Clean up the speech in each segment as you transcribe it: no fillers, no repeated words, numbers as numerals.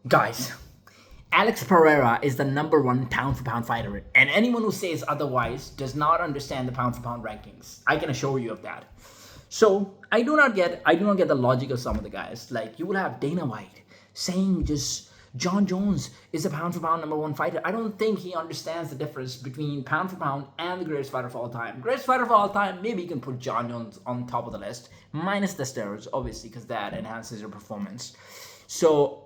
Guys, Alex Pereira is the number one pound for pound fighter, and anyone who says otherwise does not understand the pound for pound rankings. I can assure you of that. So I do not get the logic of some of the guys. Like you will have Dana White saying just John Jones is a pound for pound number one fighter. I don't think he understands the difference between pound for pound and the greatest fighter of all time. Greatest fighter of all time, maybe you can put John Jones on top of the list, minus the steroids, obviously, because that enhances your performance. So,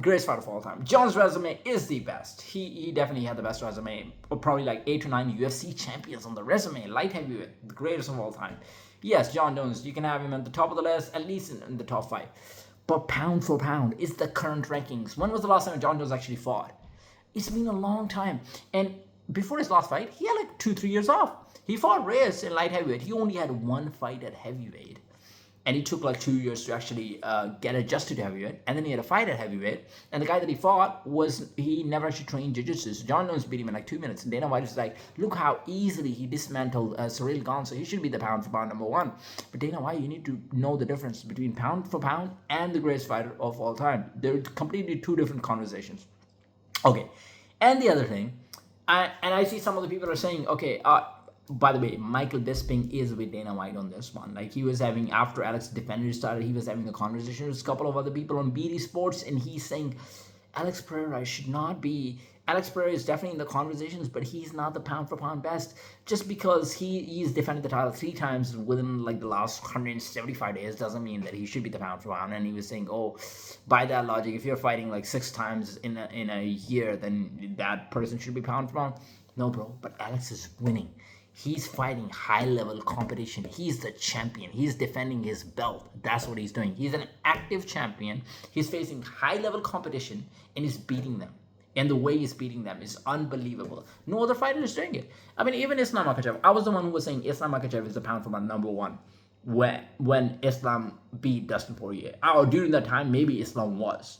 greatest fighter of all time. John's resume is the best. He definitely had the best resume. Probably like 8 to 9 UFC champions on the resume. Light heavyweight, the greatest of all time. Yes, John Jones, you can have him at the top of the list, at least in the top five. But pound for pound is the current rankings. When was the last time John Jones actually fought? It's been a long time. And before his last fight, he had like 2, 3 years off. He fought Reyes in light heavyweight. He only had one fight at heavyweight, and he took like 2 years to actually get adjusted to heavyweight, and then he had a fight at heavyweight, and the guy that he fought was he never actually trained jiu-jitsu. So John Jones beat him in like 2 minutes, and Dana White was like, look how easily he dismantled Cyril Gane, so he should be the pound for pound number one. But Dana White, you need to know the difference between pound for pound and the greatest fighter of all time. They're completely two different conversations. Okay, and the other thing, I see some of the people are saying, okay, by the way, Michael Bisping is with Dana White on this one. Like he was having after Alex Defender started, he was having a conversation with a couple of other people on BD Sports, and he's saying Alex Pereira should not be. Alex Pereira is definitely in the conversations, but he's not the pound for pound best. Just because he's defended the title 3 times within like the last 175 days doesn't mean that he should be the pound for pound. And he was saying, oh, by that logic, if you're fighting like 6 times in a year, then that person should be pound for pound. No, bro. But Alex is winning. He's fighting high level competition. He's the champion. He's defending his belt. That's what he's doing. He's an active champion. He's facing high level competition and he's beating them. And the way he's beating them is unbelievable. No other fighter is doing it. I mean, even Islam Makhachev. I was the one who was saying Islam Makhachev is the pound for pound number one when Islam beat Dustin Poirier. Or during that time, maybe Islam was.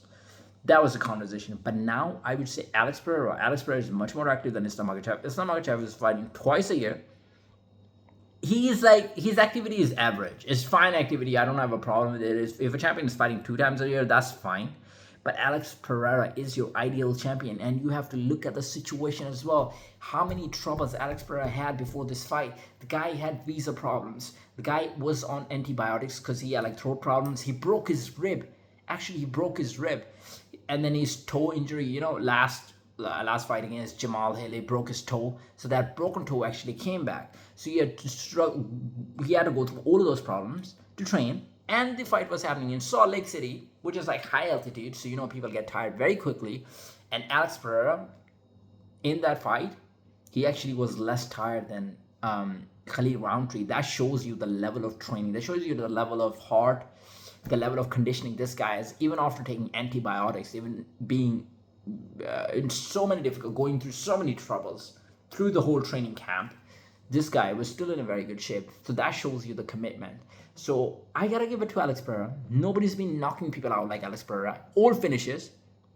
That was the conversation. But now I would say Alex Pereira. Alex Pereira is much more active than Islam Makhachev. Islam Makhachev is fighting twice a year. He's like his activity is average. It's fine activity. I don't have a problem with it. If a champion is fighting 2 times a year, that's fine. But Alex Pereira is your ideal champion, and you have to look at the situation as well. How many troubles Alex Pereira had before this fight? The guy had visa problems. The guy was on antibiotics because he had like throat problems. He broke his rib. Actually, he broke his rib, and then his toe injury. Last fight against Jamal Hill, he broke his toe. So that broken toe actually came back. So he had to go through all of those problems to train. And the fight was happening in Salt Lake City, which is like high altitude. So people get tired very quickly. And Alex Pereira, in that fight, he actually was less tired than Khalil Roundtree. That shows you the level of training. That shows you the level of heart, the level of conditioning this guy is, even after taking antibiotics, even being in so many difficult, going through so many troubles through the whole training camp. This guy was still in a very good shape. So that shows you the commitment. So I gotta give it to Alex Pereira. Nobody's been knocking people out like Alex Pereira. All finishes.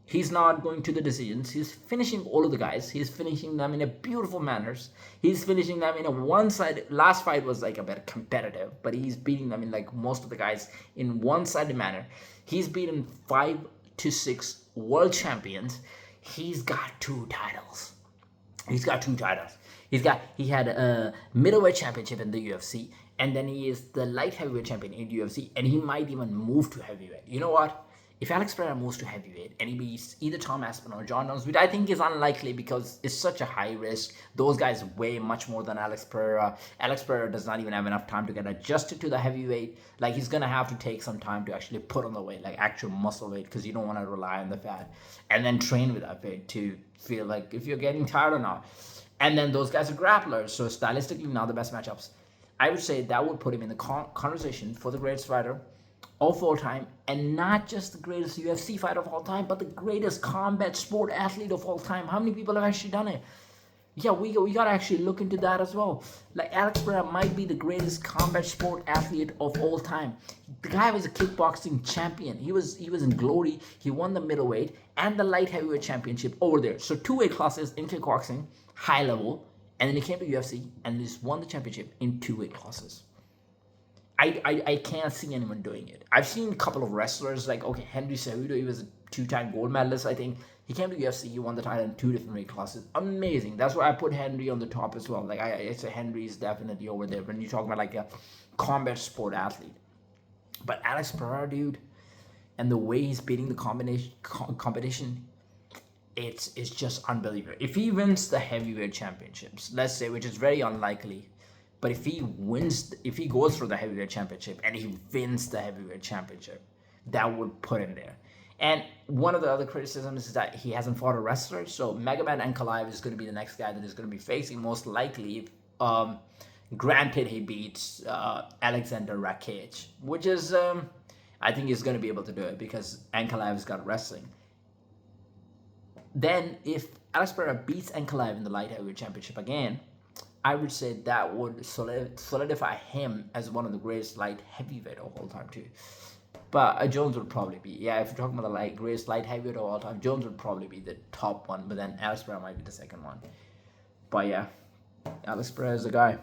He's not going to the decisions. He's finishing all of the guys. He's finishing them in a beautiful manners. He's finishing them in a one side. Last fight was like a bit competitive, but he's beating them in like most of the guys in one-sided manner. He's beaten 5 to 6 world champions. He's got 2 titles. He's got 2 titles. He had a middleweight championship in the UFC, and then he is the light heavyweight champion in the UFC, and he might even move to heavyweight. You know what? If Alex Pereira moves to heavyweight and he beats either Tom Aspinall or John Jones, which I think is unlikely because it's such a high risk. Those guys weigh much more than Alex Pereira. Alex Pereira does not even have enough time to get adjusted to the heavyweight. Like he's gonna have to take some time to actually put on the weight, like actual muscle weight, because you don't want to rely on the fat, and then train with that weight to feel like if you're getting tired or not. And then those guys are grapplers, so stylistically not the best matchups. I would say that would put him in the conversation for the greatest fighter of all time, and not just the greatest UFC fighter of all time, but the greatest combat sport athlete of all time. How many people have actually done it? Yeah, we gotta actually look into that as well. Like Alex Pereira might be the greatest combat sport athlete of all time. The guy was a kickboxing champion. He was in glory. He won the middleweight and the light heavyweight championship over there. So 2 weight classes in kickboxing, high level, and then he came to UFC and just won the championship in 2 weight classes. I can't see anyone doing it. I've seen a couple of wrestlers like, okay, Henry Cejudo, he was a two-time gold medalist, I think. He came to UFC, he won the title in two different weight classes. Amazing. That's why I put Henry on the top as well. Like it's a Henry is definitely over there when you talk about like a combat sport athlete. But Alex Pereira, dude, and the way he's beating the competition, it's just unbelievable. If he wins the heavyweight championships, let's say, which is very unlikely, but if he goes for the heavyweight championship and he wins the heavyweight championship, that would put him there. And one of the other criticisms is that he hasn't fought a wrestler. So Magomed Ankalaev is going to be the next guy that is going to be facing, most likely. Granted, he beats Alexander Rakic, which is I think he's going to be able to do it because Ankalaev's got wrestling. Then, if Alex Pereira beats Ankalaev in the light heavyweight championship again, I would say that would solidify him as one of the greatest light heavyweight of all time too. But Jones would probably be, yeah, if you're talking about the greatest light heavyweight of all time, Jones would probably be the top one, but then Alex Pereira might be the second one. But yeah, Alex Pereira is the guy.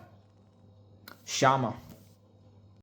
Shama.